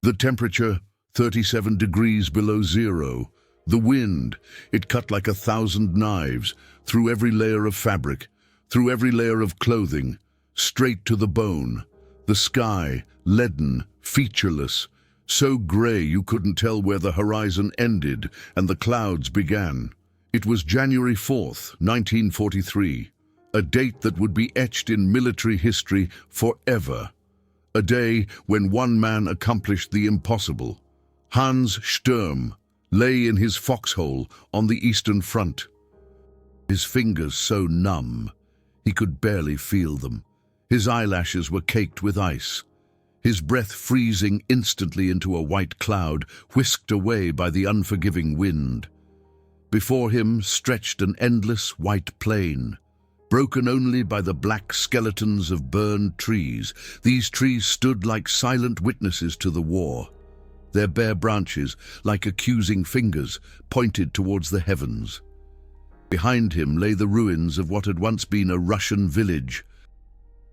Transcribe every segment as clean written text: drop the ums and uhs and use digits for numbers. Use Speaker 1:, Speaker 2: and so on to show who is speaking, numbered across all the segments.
Speaker 1: The temperature, 37 degrees below zero. The wind, it cut like 1,000 knives, through every layer of fabric, through every layer of clothing, straight to the bone. The sky, leaden, featureless, so grey you couldn't tell where the horizon ended and the clouds began. It was January 4th, 1943, a date that would be etched in military history forever. A day when one man accomplished the impossible. Hans Sturm lay in his foxhole on the Eastern Front. His fingers so numb, he could barely feel them. His eyelashes were caked with ice. His breath freezing instantly into a white cloud, whisked away by the unforgiving wind. Before him stretched an endless white plain, broken only by the black skeletons of burned trees. These trees stood like silent witnesses to the war. Their bare branches, like accusing fingers, pointed towards the heavens. Behind him lay the ruins of what had once been a Russian village.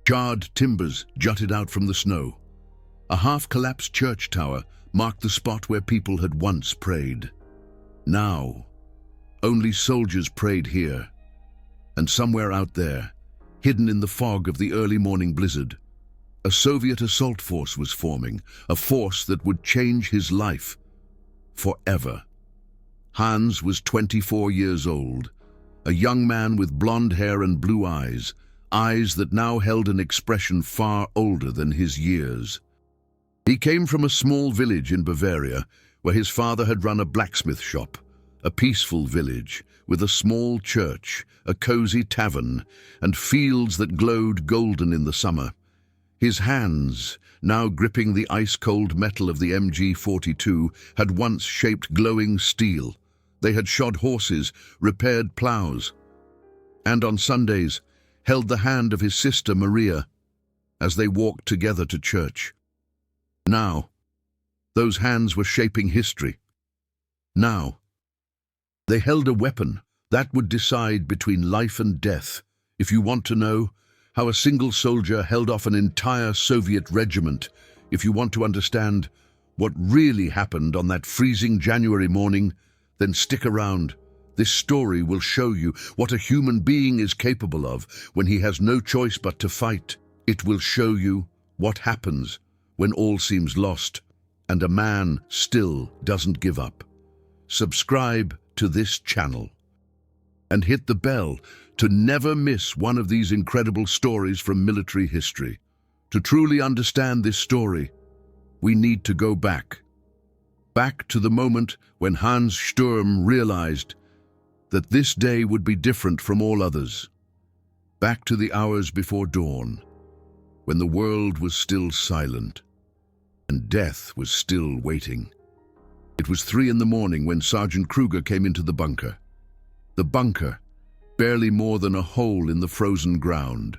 Speaker 1: Charred timbers jutted out from the snow. A half-collapsed church tower marked the spot where people had once prayed. Now, only soldiers prayed here. And somewhere out there, hidden in the fog of the early morning blizzard, a Soviet assault force was forming, a force that would change his life forever. Hans was 24 years old, a young man with blonde hair and blue eyes, eyes that now held an expression far older than his years. He came from a small village in Bavaria, where his father had run a blacksmith shop, a peaceful village with a small church, a cozy tavern, and fields that glowed golden in the summer. His hands, now gripping the ice-cold metal of the MG-42, had once shaped glowing steel. They had shod horses, repaired plows, and on Sundays held the hand of his sister Maria as they walked together to church. Now, those hands were shaping history. Now, they held a weapon that would decide between life and death. If you want to know how a single soldier held off an entire Soviet regiment, if you want to understand what really happened on that freezing January morning, then stick around. This story will show you what a human being is capable of when he has no choice but to fight. It will show you what happens when all seems lost and a man still doesn't give up. Subscribe to this channel and hit the bell to never miss one of these incredible stories from military history. To truly understand this story, we need to go back to the moment when Hans Sturm realized that this day would be different from all others. Back to the hours before dawn, when the world was still silent and death was still waiting. It was 3 in the morning when Sergeant Kruger came into the bunker. The bunker, barely more than a hole in the frozen ground.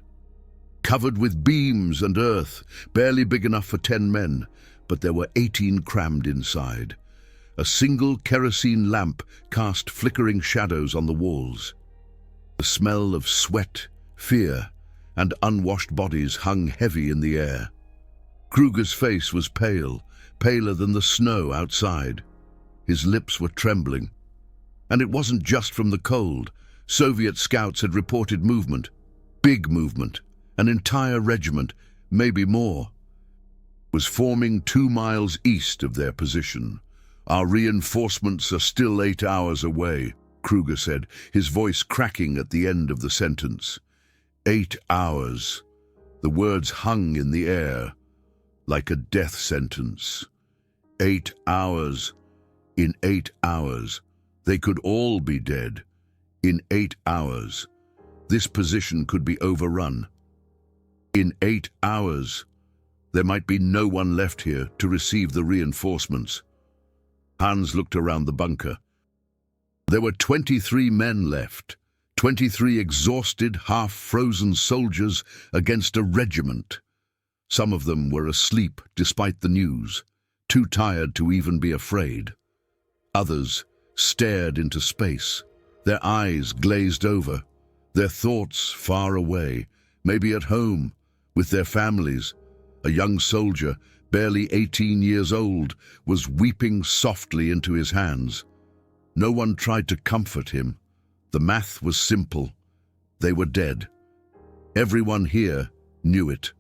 Speaker 1: Covered with beams and earth, barely big enough for 10 men, but there were 18 crammed inside. A single kerosene lamp cast flickering shadows on the walls. The smell of sweat, fear, and unwashed bodies hung heavy in the air. Kruger's face was pale, paler than the snow outside. His lips were trembling. And it wasn't just from the cold. Soviet scouts had reported movement, big movement. An entire regiment, maybe more, was forming 2 miles east of their position. Our reinforcements are still 8 hours away, Kruger said, his voice cracking at the end of the sentence. 8 hours. The words hung in the air, like a death sentence. 8 hours. In 8 hours. They could all be dead. In 8 hours. This position could be overrun. In 8 hours. There might be no one left here to receive the reinforcements. Hans looked around the bunker. There were 23 men left. 23 exhausted, half-frozen soldiers against a regiment. Some of them were asleep despite the news, too tired to even be afraid. Others stared into space, their eyes glazed over, their thoughts far away, maybe at home, with their families. A young soldier, barely 18 years old, was weeping softly into his hands. No one tried to comfort him. The math was simple. They were dead. Everyone here knew it.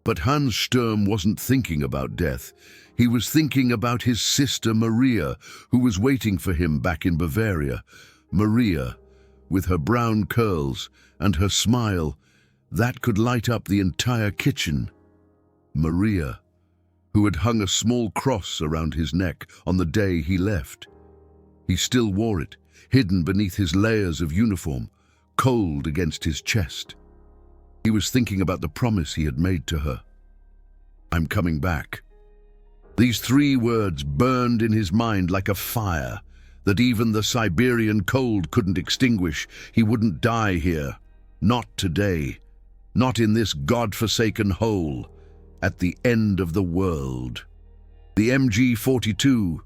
Speaker 1: But Hans Sturm wasn't thinking about death. He was thinking about his sister Maria, who was waiting for him back in Bavaria. Maria, with her brown curls and her smile, that could light up the entire kitchen. Maria, who had hung a small cross around his neck on the day he left. He still wore it, hidden beneath his layers of uniform, cold against his chest. He was thinking about the promise he had made to her. "I'm coming back." These 3 words burned in his mind like a fire that even the Siberian cold couldn't extinguish. He wouldn't die here. Not today. Not in this God-forsaken hole. At the end of the world. The MG-42,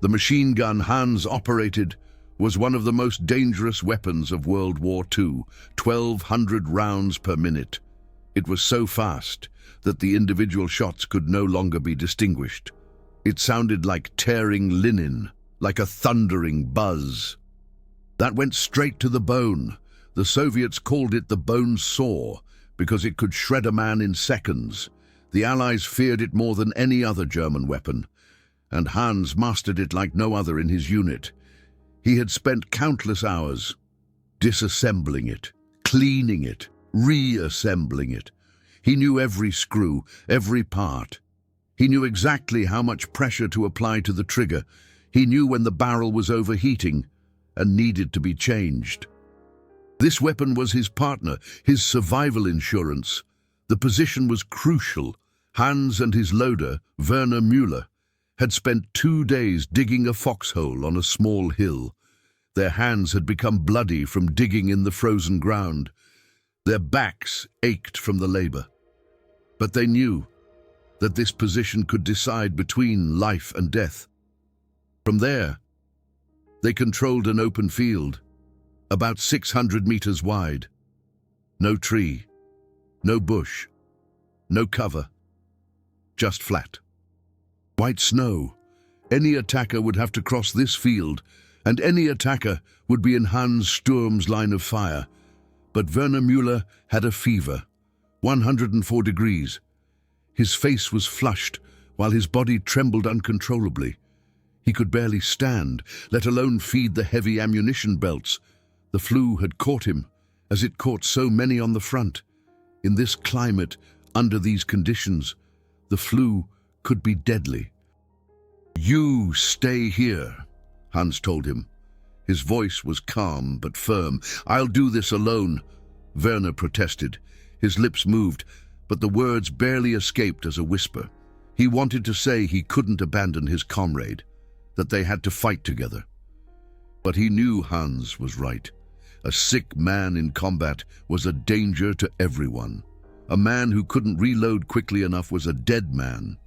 Speaker 1: the machine gun Hans operated, was one of the most dangerous weapons of World War II, 1,200 rounds per minute. It was so fast that the individual shots could no longer be distinguished. It sounded like tearing linen, like a thundering buzz. That went straight to the bone. The Soviets called it the bone saw because it could shred a man in seconds. The Allies feared it more than any other German weapon, and Hans mastered it like no other in his unit. He had spent countless hours disassembling it, cleaning it, reassembling it. He knew every screw, every part. He knew exactly how much pressure to apply to the trigger. He knew when the barrel was overheating and needed to be changed. This weapon was his partner, his survival insurance. The position was crucial. Hans and his loader, Werner Müller, had spent 2 days digging a foxhole on a small hill. Their hands had become bloody from digging in the frozen ground. Their backs ached from the labor. But they knew that this position could decide between life and death. From there, they controlled an open field, about 600 meters wide. No tree, no bush, no cover, just flat. White snow. Any attacker would have to cross this field, and any attacker would be in Hans Sturm's line of fire. But Werner Müller had a fever, 104 degrees. His face was flushed, while his body trembled uncontrollably. He could barely stand, let alone feed the heavy ammunition belts. The flu had caught him, as it caught so many on the front. In this climate, under these conditions, the flu could be deadly. "You stay here," Hans told him. His voice was calm but firm. "I'll do this alone," Werner protested. His lips moved, but the words barely escaped as a whisper. He wanted to say he couldn't abandon his comrade, that they had to fight together. But he knew Hans was right. A sick man in combat was a danger to everyone. A man who couldn't reload quickly enough was a dead man,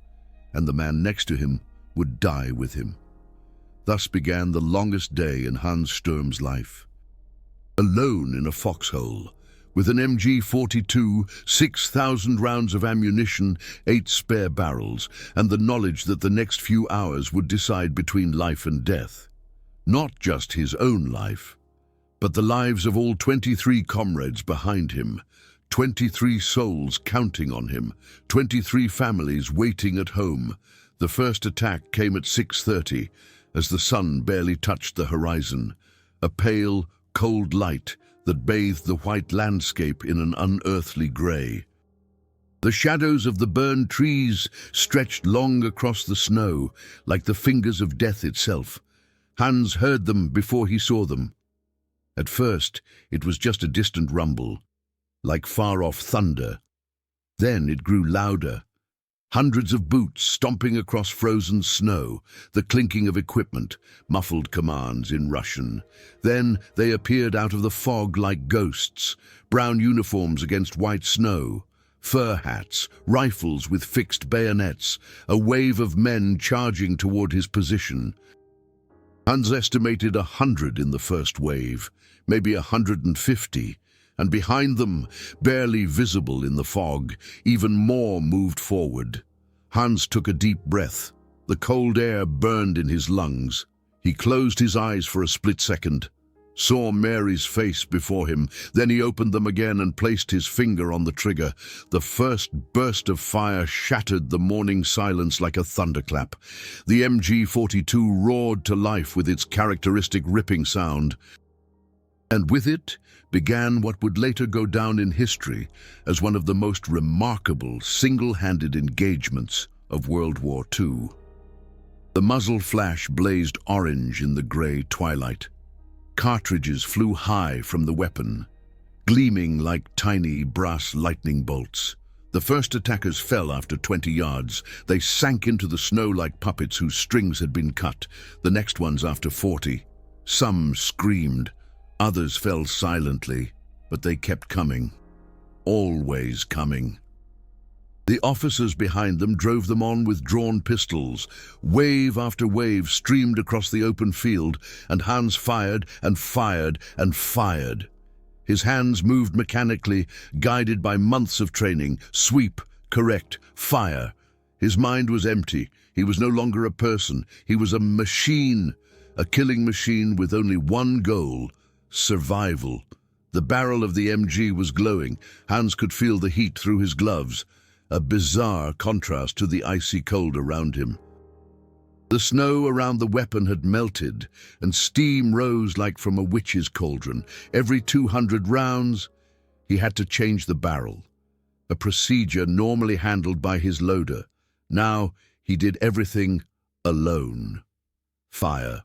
Speaker 1: and the man next to him would die with him. Thus began the longest day in Hans Sturm's life. Alone in a foxhole, with an MG-42, 6,000 rounds of ammunition, 8 spare barrels, and the knowledge that the next few hours would decide between life and death. Not just his own life, but the lives of all 23 comrades behind him, 23 souls counting on him, 23 families waiting at home. The first attack came at 6:30, as the sun barely touched the horizon, a pale, cold light that bathed the white landscape in an unearthly grey. The shadows of the burned trees stretched long across the snow, like the fingers of death itself. Hans heard them before he saw them. At first, it was just a distant rumble, like far-off thunder. Then it grew louder. Hundreds of boots stomping across frozen snow, the clinking of equipment, muffled commands in Russian. Then they appeared out of the fog like ghosts, brown uniforms against white snow, fur hats, rifles with fixed bayonets, a wave of men charging toward his position. Hans estimated 100 in the first wave, maybe 150, and behind them, barely visible in the fog, even more moved forward. Hans took a deep breath. The cold air burned in his lungs. He closed his eyes for a split second, saw Mary's face before him. Then he opened them again and placed his finger on the trigger. The first burst of fire shattered the morning silence like a thunderclap. The MG-42 roared to life with its characteristic ripping sound. And with it began what would later go down in history as one of the most remarkable single-handed engagements of World War II. The muzzle flash blazed orange in the grey twilight. Cartridges flew high from the weapon, gleaming like tiny brass lightning bolts. The first attackers fell after 20 yards. They sank into the snow like puppets whose strings had been cut. The next ones after 40. Some screamed. Others fell silently, but they kept coming. Always coming. The officers behind them drove them on with drawn pistols. Wave after wave streamed across the open field, and Hans fired and fired and fired. His hands moved mechanically, guided by months of training. Sweep, correct, fire. His mind was empty. He was no longer a person. He was a machine, a killing machine with only one goal: survival. The barrel of the MG was glowing. Hans could feel the heat through his gloves, a bizarre contrast to the icy cold around him. The snow around the weapon had melted, and steam rose like from a witch's cauldron. Every 200 rounds, he had to change the barrel, a procedure normally handled by his loader. Now he did everything alone. Fire,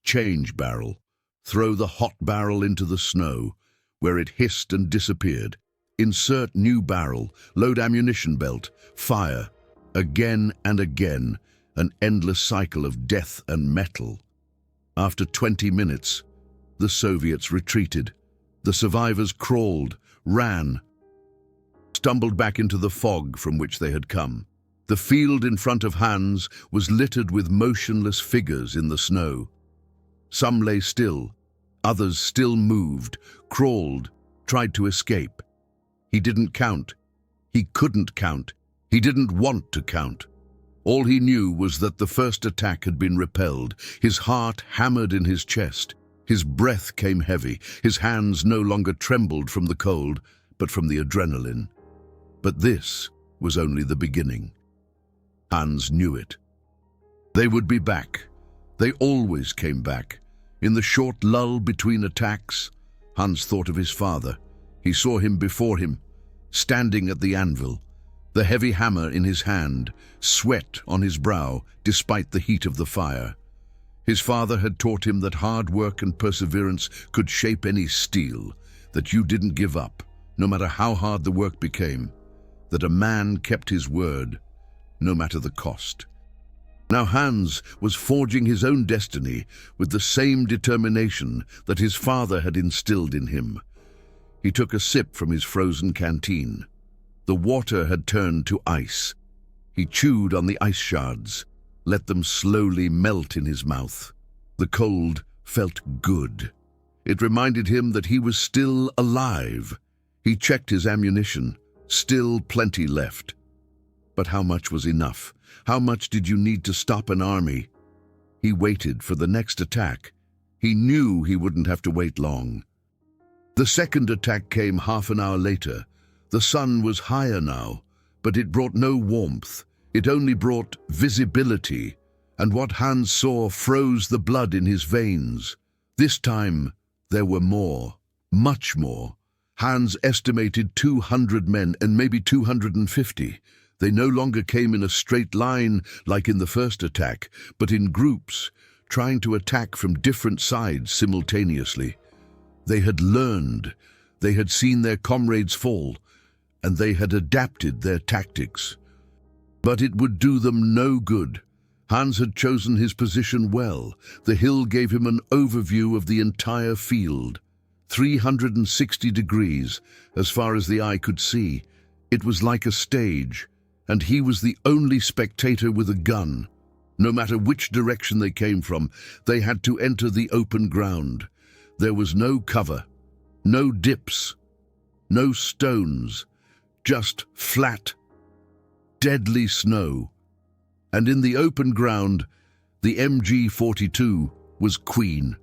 Speaker 1: change barrel, throw the hot barrel into the snow, where it hissed and disappeared. Insert new barrel, load ammunition belt, fire. Again and again, an endless cycle of death and metal. After 20 minutes, the Soviets retreated. The survivors crawled, ran, stumbled back into the fog from which they had come. The field in front of Hans was littered with motionless figures in the snow. Some lay still, others still moved, crawled, tried to escape. He didn't count. He couldn't count. He didn't want to count. All he knew was that the first attack had been repelled. His heart hammered in his chest. His breath came heavy. His hands no longer trembled from the cold, but from the adrenaline. But this was only the beginning. Hans knew it. They would be back. They always came back. In the short lull between attacks, Hans thought of his father. He saw him before him, standing at the anvil, the heavy hammer in his hand, sweat on his brow despite the heat of the fire. His father had taught him that hard work and perseverance could shape any steel, that you didn't give up, no matter how hard the work became, that a man kept his word, no matter the cost. Now Hans was forging his own destiny with the same determination that his father had instilled in him. He took a sip from his frozen canteen. The water had turned to ice. He chewed on the ice shards, let them slowly melt in his mouth. The cold felt good. It reminded him that he was still alive. He checked his ammunition. Still plenty left. But how much was enough? How much did you need to stop an army? He waited for the next attack. He knew he wouldn't have to wait long. The second attack came half an hour later. The sun was higher now, but it brought no warmth. It only brought visibility, and what Hans saw froze the blood in his veins. This time, there were more, much more. Hans estimated 200 men and maybe 250. They no longer came in a straight line like in the first attack, but in groups, trying to attack from different sides simultaneously. They had learned, they had seen their comrades fall, and they had adapted their tactics. But it would do them no good. Hans had chosen his position well. The hill gave him an overview of the entire field. 360 degrees, as far as the eye could see. It was like a stage, and he was the only spectator with a gun. No matter which direction they came from, they had to enter the open ground. There was no cover, no dips, no stones, just flat deadly snow. And in the open ground, the MG-42 was queen.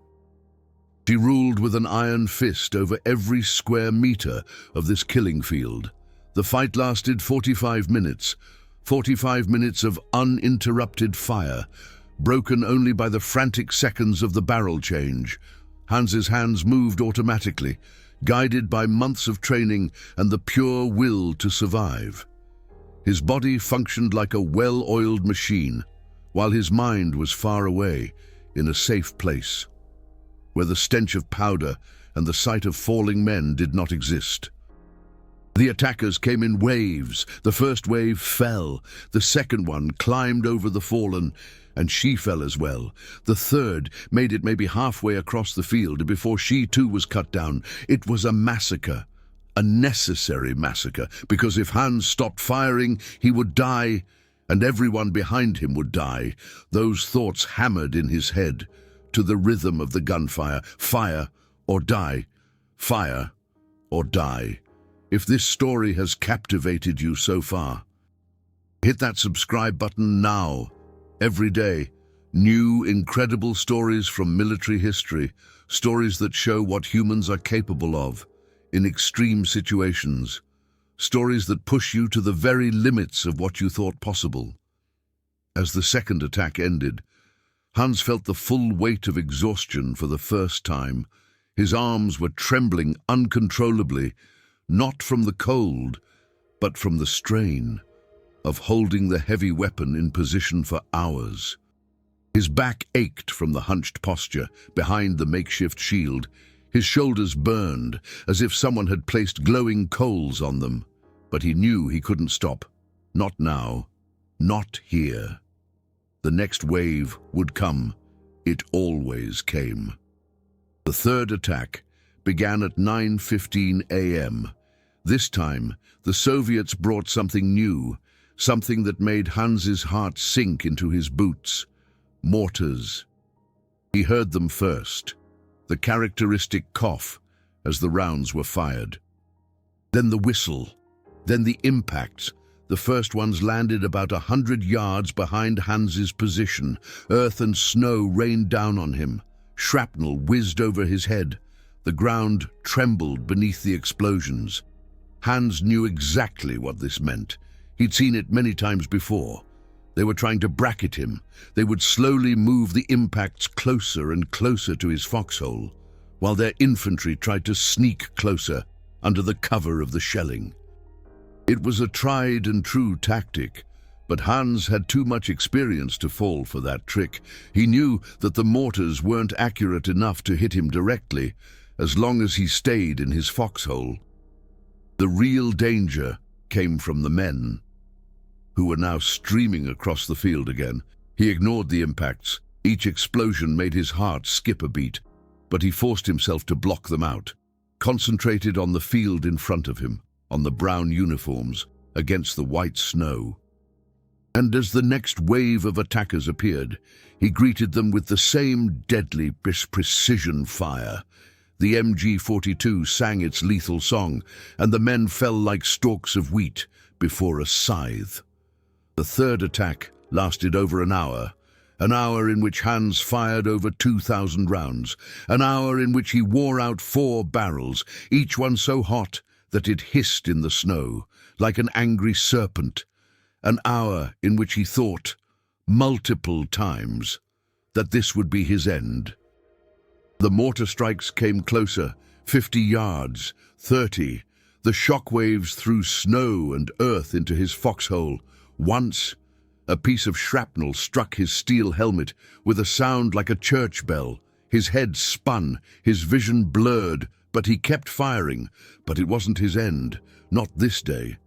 Speaker 1: She ruled with an iron fist over every square meter of this killing field. The fight lasted 45 minutes, 45 minutes of uninterrupted fire, broken only by the frantic seconds of the barrel change. Hans's hands moved automatically, guided by months of training and the pure will to survive. His body functioned like a well-oiled machine, while his mind was far away, in a safe place, where the stench of powder and the sight of falling men did not exist. The attackers came in waves. The first wave fell. The second one climbed over the fallen, and she fell as well. The third made it maybe halfway across the field before she too was cut down. It was a massacre, a necessary massacre, because if Hans stopped firing, he would die, and everyone behind him would die. Those thoughts hammered in his head, to the rhythm of the gunfire. Fire or die. Fire or die. If this story has captivated you so far, hit that subscribe button now. Every day, new, incredible stories from military history, stories that show what humans are capable of in extreme situations, stories that push you to the very limits of what you thought possible. As the second attack ended, Hans felt the full weight of exhaustion for the first time. His arms were trembling uncontrollably, not from the cold, but from the strain of holding the heavy weapon in position for hours. His back ached from the hunched posture behind the makeshift shield. His shoulders burned, as if someone had placed glowing coals on them. But he knew he couldn't stop. Not now. Not here. The next wave would come. It always came. The third attack began at 9:15 a.m. This time, the Soviets brought something new, something that made Hans's heart sink into his boots. Mortars. He heard them first, the characteristic cough as the rounds were fired. Then the whistle, then the impacts. The first ones landed about 100 yards behind Hans's position. Earth and snow rained down on him. Shrapnel whizzed over his head. The ground trembled beneath the explosions. Hans knew exactly what this meant. He'd seen it many times before. They were trying to bracket him. They would slowly move the impacts closer and closer to his foxhole, while their infantry tried to sneak closer under the cover of the shelling. It was a tried and true tactic, but Hans had too much experience to fall for that trick. He knew that the mortars weren't accurate enough to hit him directly, as long as he stayed in his foxhole. The real danger came from the men, who were now streaming across the field again. He ignored the impacts. Each explosion made his heart skip a beat, but he forced himself to block them out, concentrated on the field in front of him, on the brown uniforms against the white snow. And as the next wave of attackers appeared, he greeted them with the same deadly precision fire. The MG-42 sang its lethal song, and the men fell like stalks of wheat before a scythe. The third attack lasted over an hour in which Hans fired over 2,000 rounds, an hour in which he wore out 4 barrels, each one so hot that it hissed in the snow like an angry serpent, an hour in which he thought, multiple times, that this would be his end. The mortar strikes came closer, 50 yards, 30. The shockwaves threw snow and earth into his foxhole. Once, a piece of shrapnel struck his steel helmet with a sound like a church bell. His head spun, his vision blurred, but he kept firing. But it wasn't his end, not this day.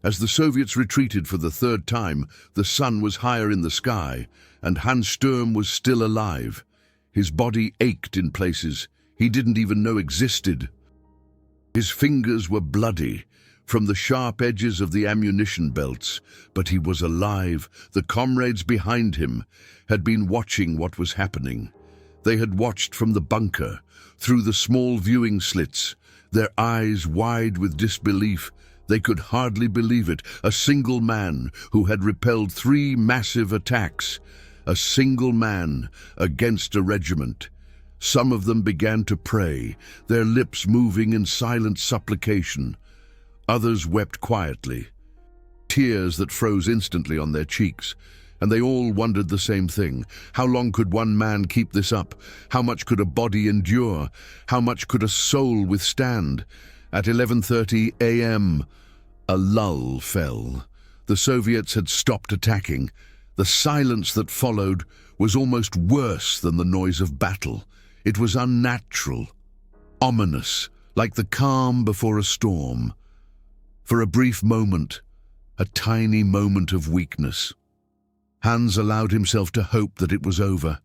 Speaker 1: As the Soviets retreated for the third time, the sun was higher in the sky, and Hans Sturm was still alive. His body ached in places he didn't even know existed. His fingers were bloody from the sharp edges of the ammunition belts, but he was alive. The comrades behind him had been watching what was happening. They had watched from the bunker, through the small viewing slits, their eyes wide with disbelief. They could hardly believe it. A single man who had repelled 3 massive attacks. A single man against a regiment. Some of them began to pray, their lips moving in silent supplication. Others wept quietly, tears that froze instantly on their cheeks. And they all wondered the same thing. How long could one man keep this up? How much could a body endure? How much could a soul withstand? At 11:30 a.m., a lull fell. The Soviets had stopped attacking. The silence that followed was almost worse than the noise of battle. It was unnatural, ominous, like the calm before a storm. For a brief moment, a tiny moment of weakness, Hans allowed himself to hope that it was over,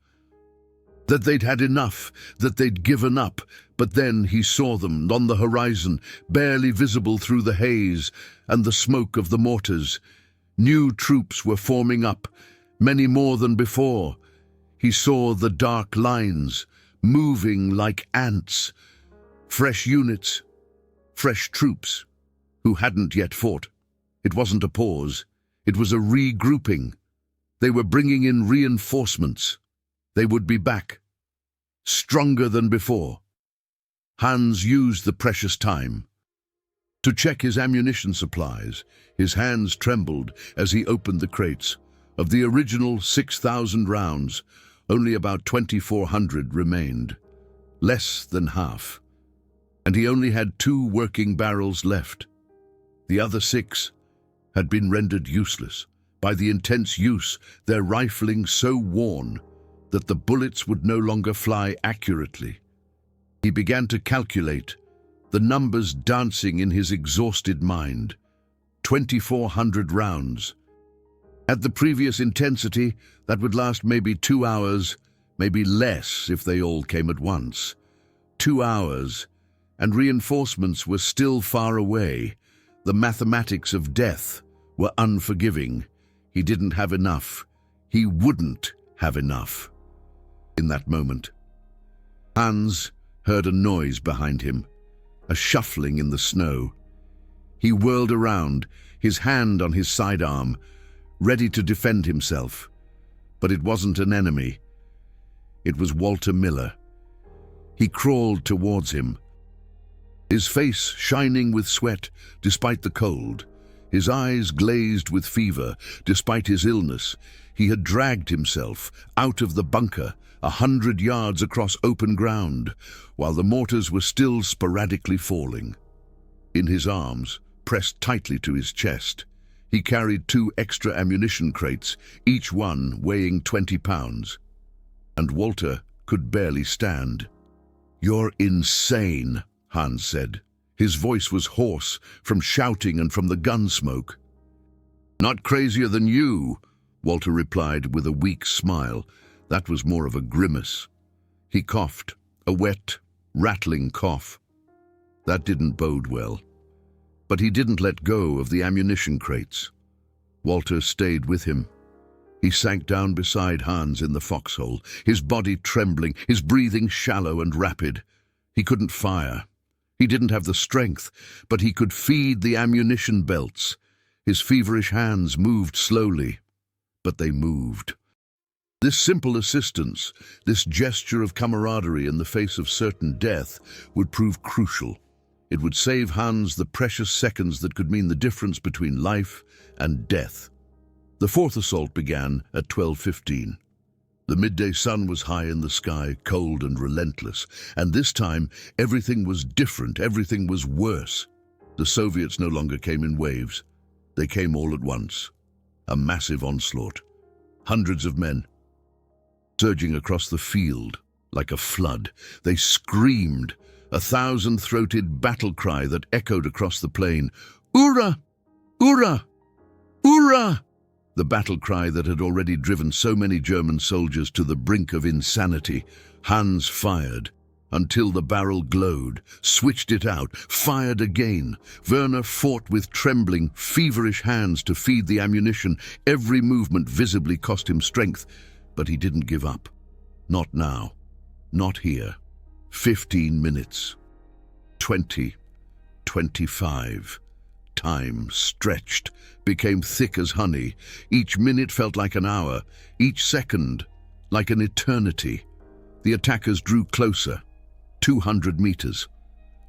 Speaker 1: that they'd had enough, that they'd given up. But then he saw them on the horizon, barely visible through the haze and the smoke of the mortars. New troops were forming up, many more than before. He saw the dark lines, moving like ants. Fresh units, fresh troops, who hadn't yet fought. It wasn't a pause, it was a regrouping. They were bringing in reinforcements. They would be back, stronger than before. Hans used the precious time to check his ammunition supplies. His hands trembled as he opened the crates. Of the original 6,000 rounds, only about 2,400 remained, less than half. And he only had 2 working barrels left. The other 6 had been rendered useless by the intense use, their rifling so worn that the bullets would no longer fly accurately. He began to calculate, the numbers dancing in his exhausted mind. 2,400 rounds. At the previous intensity, that would last maybe 2 hours, maybe less if they all came at once. 2 hours, and reinforcements were still far away. The mathematics of death were unforgiving. He didn't have enough. He wouldn't have enough. In that moment, Hans heard a noise behind him, a shuffling in the snow. He whirled around, his hand on his sidearm, ready to defend himself. But it wasn't an enemy. It was Walter Miller. He crawled towards him, his face shining with sweat despite the cold, his eyes glazed with fever despite his illness. He had dragged himself out of the bunker 100 yards across open ground, while the mortars were still sporadically falling. In his arms, pressed tightly to his chest, he carried 2 extra ammunition crates, each one weighing 20 pounds. And Walter could barely stand. "You're insane," Hans said. His voice was hoarse from shouting and from the gun smoke. "Not crazier than you," Walter replied with a weak smile. That was more of a grimace. He coughed, a wet, rattling cough. That didn't bode well. But he didn't let go of the ammunition crates. Walter stayed with him. He sank down beside Hans in the foxhole, his body trembling, his breathing shallow and rapid. He couldn't fire. He didn't have the strength, but he could feed the ammunition belts. His feverish hands moved slowly, but they moved. This simple assistance, this gesture of camaraderie in the face of certain death, would prove crucial. It would save Hans the precious seconds that could mean the difference between life and death. The 4th assault began at 12:15. The midday sun was high in the sky, cold and relentless, and this time everything was different, everything was worse. The Soviets no longer came in waves. They came all at once. A massive onslaught. Hundreds of men, surging across the field like a flood. They screamed, a 1,000-throated battle cry that echoed across the plain. "Ura! Ura! Ura!" The battle cry that had already driven so many German soldiers to the brink of insanity. Hans fired until the barrel glowed, switched it out, fired again. Werner fought with trembling, feverish hands to feed the ammunition. Every movement visibly cost him strength, but he didn't give up. Not now. Not here. 15 minutes. 20. 25. Time stretched, became thick as honey. Each minute felt like an hour, each second like an eternity. The attackers drew closer, 200 meters.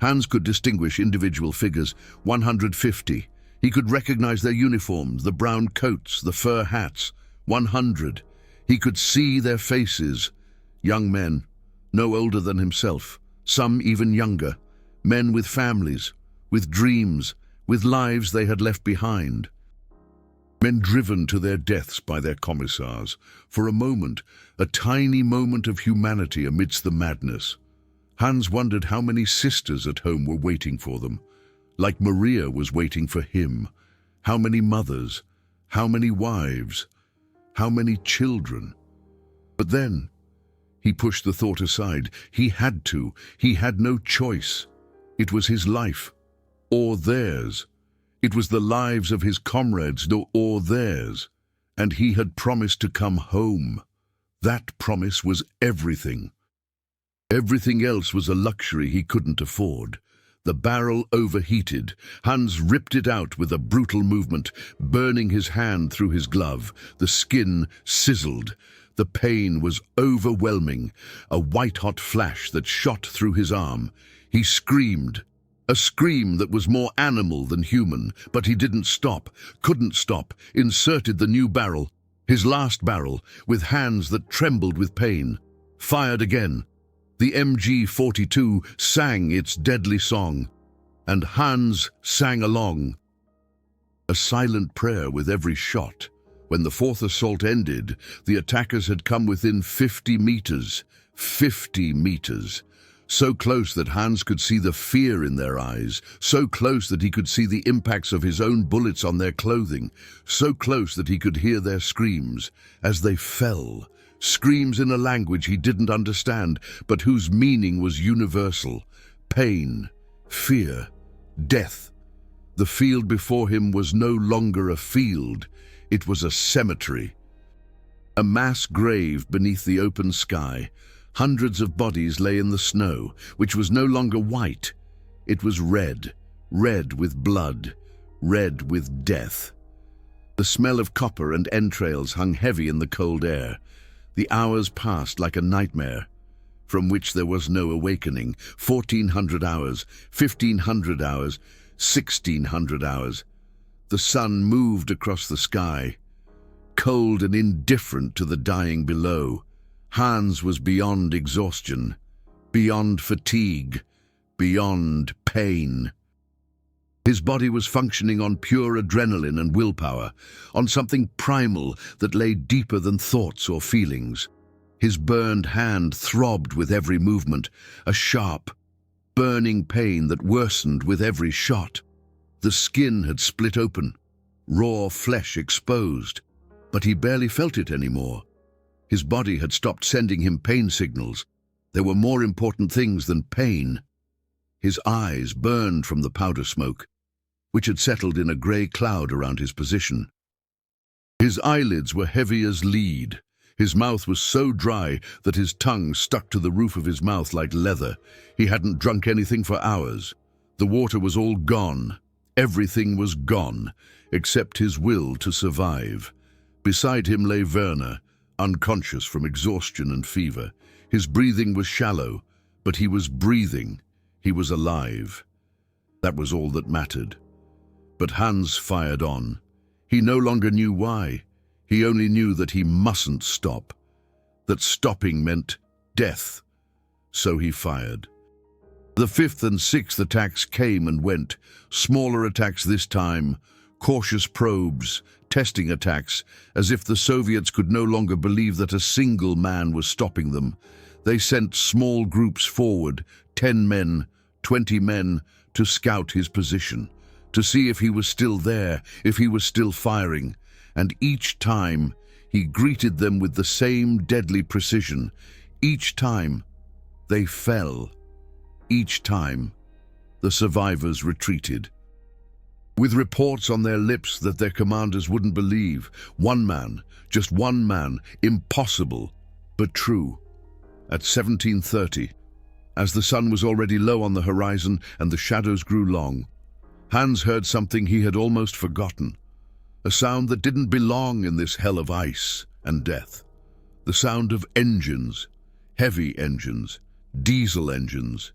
Speaker 1: Hans could distinguish individual figures, 150. He could recognize their uniforms, the brown coats, the fur hats, 100. He could see their faces. Young men, no older than himself, some even younger. Men with families, with dreams, with lives they had left behind. Men driven to their deaths by their commissars. For a moment, a tiny moment of humanity amidst the madness. Hans wondered how many sisters at home were waiting for them, like Maria was waiting for him. How many mothers, how many wives, how many children. But then, he pushed the thought aside. He had to. He had no choice. It was his life, or theirs. It was the lives of his comrades, or theirs. And he had promised to come home. That promise was everything. Everything else was a luxury he couldn't afford. The barrel overheated. Hans ripped it out with a brutal movement, burning his hand through his glove. The skin sizzled. The pain was overwhelming, a white-hot flash that shot through his arm. He screamed, a scream that was more animal than human, but he didn't stop, couldn't stop, inserted the new barrel, his last barrel, with hands that trembled with pain. Fired again. The MG-42 sang its deadly song, and Hans sang along. A silent prayer with every shot. When the fourth assault ended, the attackers had come within 50 meters. 50 meters. So close that Hans could see the fear in their eyes, so close that he could see the impacts of his own bullets on their clothing, so close that he could hear their screams as they fell. Screams in a language he didn't understand, but whose meaning was universal. Pain, fear, death. The field before him was no longer a field. It was a cemetery. A mass grave beneath the open sky. Hundreds of bodies lay in the snow, which was no longer white. It was red, red with blood, red with death. The smell of copper and entrails hung heavy in the cold air. The hours passed like a nightmare, from which there was no awakening. 1,400 hours, 1,500 hours, 1,600 hours. The sun moved across the sky, cold and indifferent to the dying below. Hans was beyond exhaustion, beyond fatigue, beyond pain. His body was functioning on pure adrenaline and willpower, on something primal that lay deeper than thoughts or feelings. His burned hand throbbed with every movement, a sharp, burning pain that worsened with every shot. The skin had split open, raw flesh exposed, but he barely felt it anymore. His body had stopped sending him pain signals. There were more important things than pain. His eyes burned from the powder smoke, which had settled in a grey cloud around his position. His eyelids were heavy as lead. His mouth was so dry that his tongue stuck to the roof of his mouth like leather. He hadn't drunk anything for hours. The water was all gone. Everything was gone, except his will to survive. Beside him lay Werner, unconscious from exhaustion and fever. His breathing was shallow, but he was breathing. He was alive. That was all that mattered. But Hans fired on. He no longer knew why. He only knew that he mustn't stop, that stopping meant death. So he fired. The fifth and sixth attacks came and went, smaller attacks this time, cautious probes, testing attacks, as if the Soviets could no longer believe that a single man was stopping them. They sent small groups forward, 10 men, 20 men, to scout his position, to see if he was still there, if he was still firing. And each time, he greeted them with the same deadly precision. Each time, they fell. Each time, the survivors retreated, with reports on their lips that their commanders wouldn't believe. One man, just one man, impossible, but true. At 17:30, as the sun was already low on the horizon and the shadows grew long, Hans heard something he had almost forgotten, a sound that didn't belong in this hell of ice and death. The sound of engines, heavy engines, diesel engines.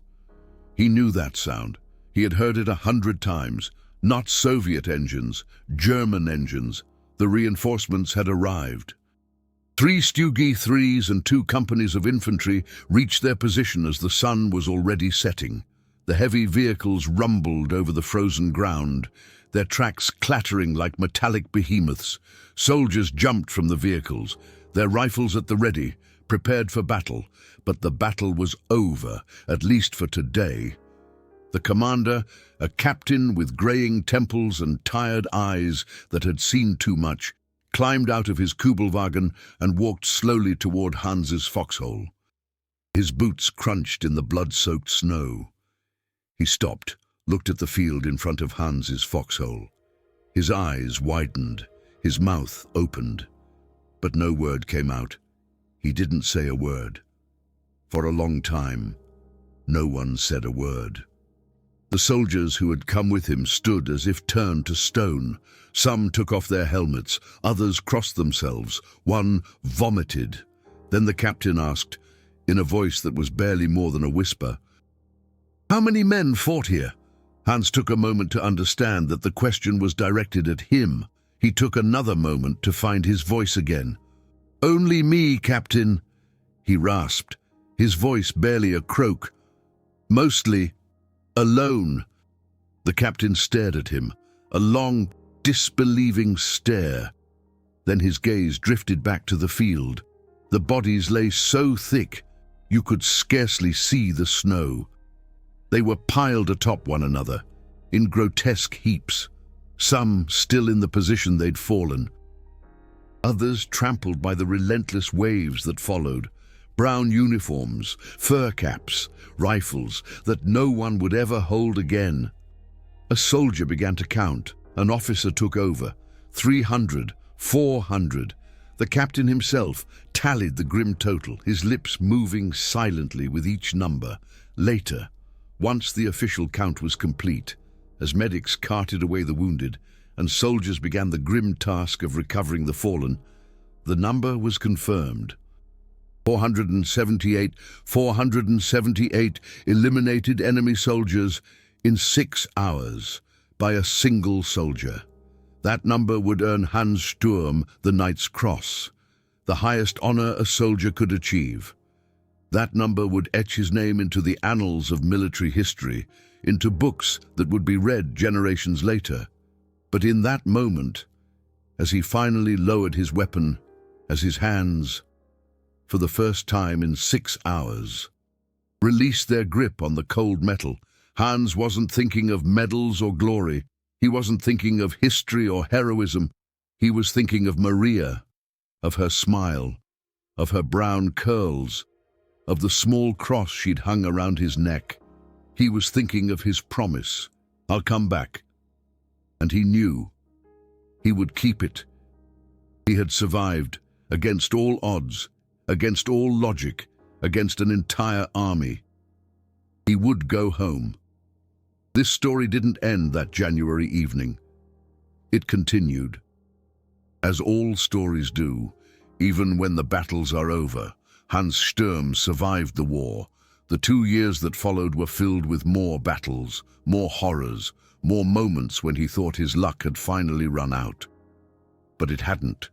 Speaker 1: He knew that sound. He had heard it 100 times. Not Soviet engines, German engines. The reinforcements had arrived. 3 Stuggy 3s and 2 companies of infantry reached their position as the sun was already setting. The heavy vehicles rumbled over the frozen ground, their tracks clattering like metallic behemoths. Soldiers jumped from the vehicles, their rifles at the ready, prepared for battle. But the battle was over, at least for today. The commander, a captain with graying temples and tired eyes that had seen too much, climbed out of his Kubelwagen and walked slowly toward Hans's foxhole. His boots crunched in the blood-soaked snow. He stopped, looked at the field in front of Hans's foxhole. His eyes widened, his mouth opened, but no word came out. He didn't say a word. For a long time, no one said a word. The soldiers who had come with him stood as if turned to stone. Some took off their helmets, others crossed themselves, one vomited. Then the captain asked, in a voice that was barely more than a whisper, "How many men fought here?" Hans took a moment to understand that the question was directed at him. He took another moment to find his voice again. "Only me, Captain," he rasped, his voice barely a croak. "Mostly alone." The captain stared at him, a long, disbelieving stare. Then his gaze drifted back to the field. The bodies lay so thick, you could scarcely see the snow. They were piled atop one another, in grotesque heaps, some still in the position they'd fallen. Others trampled by the relentless waves that followed. Brown uniforms, fur caps, rifles that no one would ever hold again. A soldier began to count. An officer took over. 300, 400. The captain himself tallied the grim total, his lips moving silently with each number. Later, once the official count was complete, as medics carted away the wounded and soldiers began the grim task of recovering the fallen, the number was confirmed. 478 eliminated enemy soldiers in 6 hours by a single soldier. That number would earn Hans Sturm the Knight's Cross, the highest honor a soldier could achieve. That number would etch his name into the annals of military history, into books that would be read generations later. But in that moment, as he finally lowered his weapon, as his hands, for the first time in 6 hours, released their grip on the cold metal, Hans wasn't thinking of medals or glory. He wasn't thinking of history or heroism. He was thinking of Maria, of her smile, of her brown curls, of the small cross she'd hung around his neck. He was thinking of his promise, "I'll come back." And he knew he would keep it. He had survived against all odds, against all logic, against an entire army. He would go home. This story didn't end that January evening. It continued. As all stories do, even when the battles are over, Hans Sturm survived the war. The 2 years that followed were filled with more battles, more horrors, more moments when he thought his luck had finally run out. But it hadn't.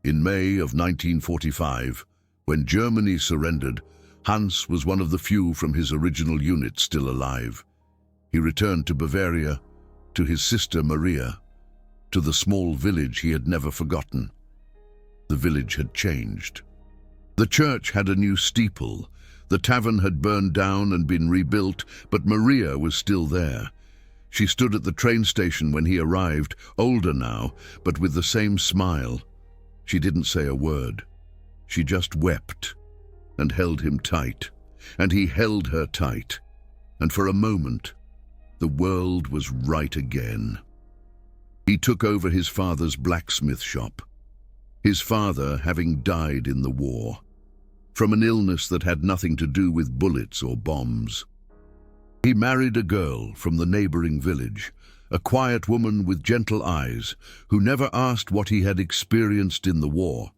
Speaker 1: In May of 1945, when Germany surrendered, Hans was one of the few from his original unit still alive. He returned to Bavaria, to his sister Maria, to the small village he had never forgotten. The village had changed. The church had a new steeple. The tavern had burned down and been rebuilt, but Maria was still there. She stood at the train station when he arrived, older now, but with the same smile. She didn't say a word. She just wept and held him tight, and he held her tight. And for a moment, the world was right again. He took over his father's blacksmith shop, his father having died in the war, from an illness that had nothing to do with bullets or bombs. He married a girl from the neighboring village, a quiet woman with gentle eyes, who never asked what he had experienced in the war.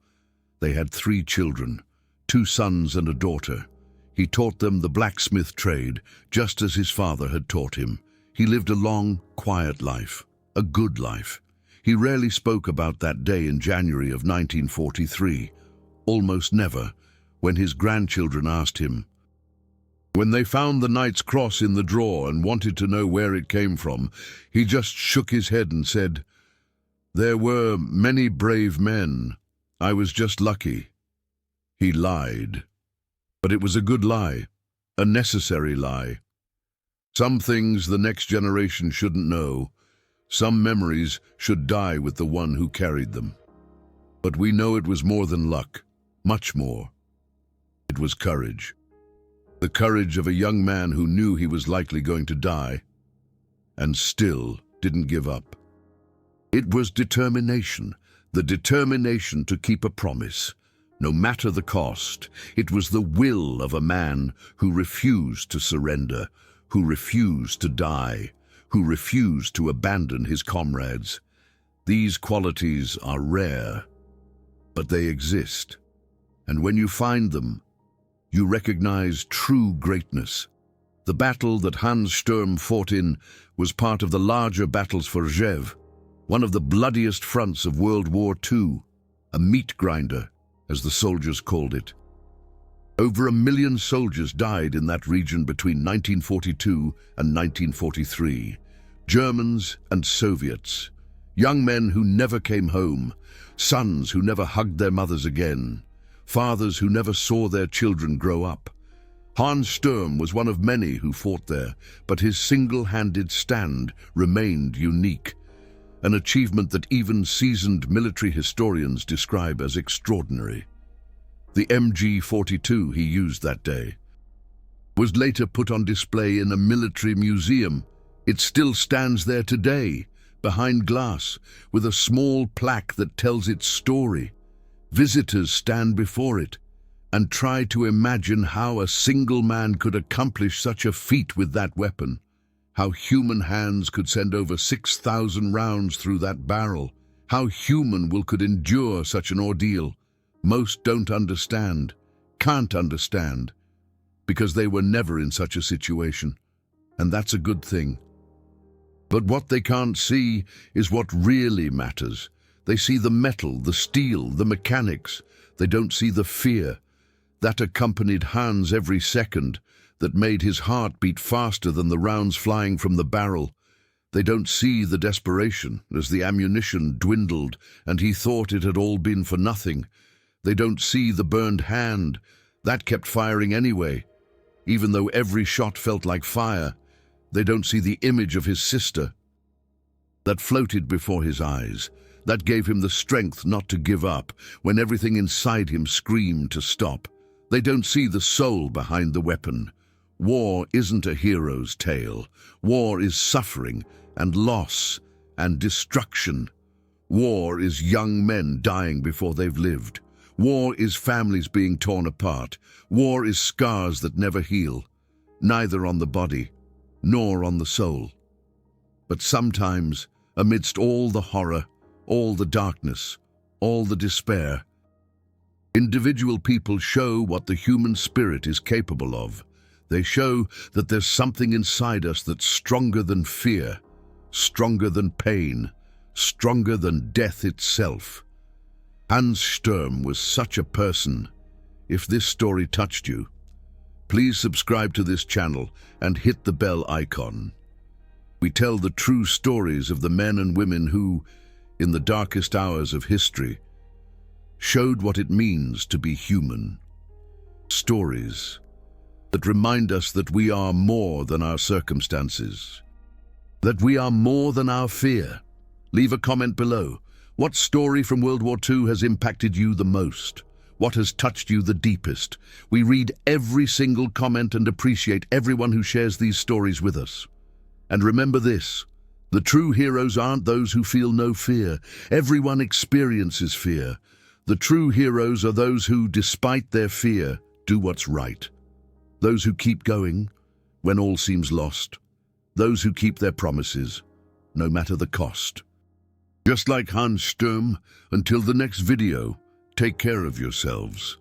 Speaker 1: They had 3 children, 2 sons and a daughter. He taught them the blacksmith trade, just as his father had taught him. He lived a long, quiet life, a good life. He rarely spoke about that day in January of 1943, almost never, when his grandchildren asked him. When they found the knight's cross in the drawer and wanted to know where it came from, he just shook his head and said, "There were many brave men. I was just lucky." He lied. But it was a good lie, a necessary lie. Some things the next generation shouldn't know. Some memories should die with the one who carried them. But we know it was more than luck, much more. It was courage. The courage of a young man who knew he was likely going to die, and still didn't give up. It was determination, the determination to keep a promise, no matter the cost. It was the will of a man who refused to surrender, who refused to die, who refused to abandon his comrades. These qualities are rare, but they exist. And when you find them, you recognize true greatness. The battle that Hans Sturm fought in was part of the larger battles for Gève, one of the bloodiest fronts of World War II, a meat grinder, as the soldiers called it. Over 1 million soldiers died in that region between 1942 and 1943. Germans and Soviets, young men who never came home, sons who never hugged their mothers again, fathers who never saw their children grow up. Hans Sturm was one of many who fought there, but his single-handed stand remained unique, an achievement that even seasoned military historians describe as extraordinary. The MG-42 he used that day was later put on display in a military museum. It still stands there today, behind glass, with a small plaque that tells its story. Visitors stand before it and try to imagine how a single man could accomplish such a feat with that weapon, how human hands could send over 6,000 rounds through that barrel, how human will could endure such an ordeal. Most don't understand, can't understand, because they were never in such a situation, and that's a good thing. But what they can't see is what really matters. They see the metal, the steel, the mechanics. They don't see the fear that accompanied Hans every second, that made his heart beat faster than the rounds flying from the barrel. They don't see the desperation as the ammunition dwindled and he thought it had all been for nothing. They don't see the burned hand that kept firing anyway, even though every shot felt like fire. They don't see the image of his sister that floated before his eyes, that gave him the strength not to give up when everything inside him screamed to stop. They don't see the soul behind the weapon. War isn't a hero's tale. War is suffering and loss and destruction. War is young men dying before they've lived. War is families being torn apart. War is scars that never heal, neither on the body nor on the soul. But sometimes, amidst all the horror, all the darkness, all the despair, individual people show what the human spirit is capable of. They show that there's something inside us that's stronger than fear, stronger than pain, stronger than death itself. Hans Sturm was such a person. If this story touched you, please subscribe to this channel and hit the bell icon. We tell the true stories of the men and women who, in the darkest hours of history, showed what it means to be human. Stories that remind us that we are more than our circumstances, that we are more than our fear. Leave a comment below. What story from World War II has impacted you the most? What has touched you the deepest? We read every single comment and appreciate everyone who shares these stories with us. And remember this, the true heroes aren't those who feel no fear. Everyone experiences fear. The true heroes are those who, despite their fear, do what's right. Those who keep going when all seems lost. Those who keep their promises no matter the cost. Just like Hans Sturm, until the next video, take care of yourselves.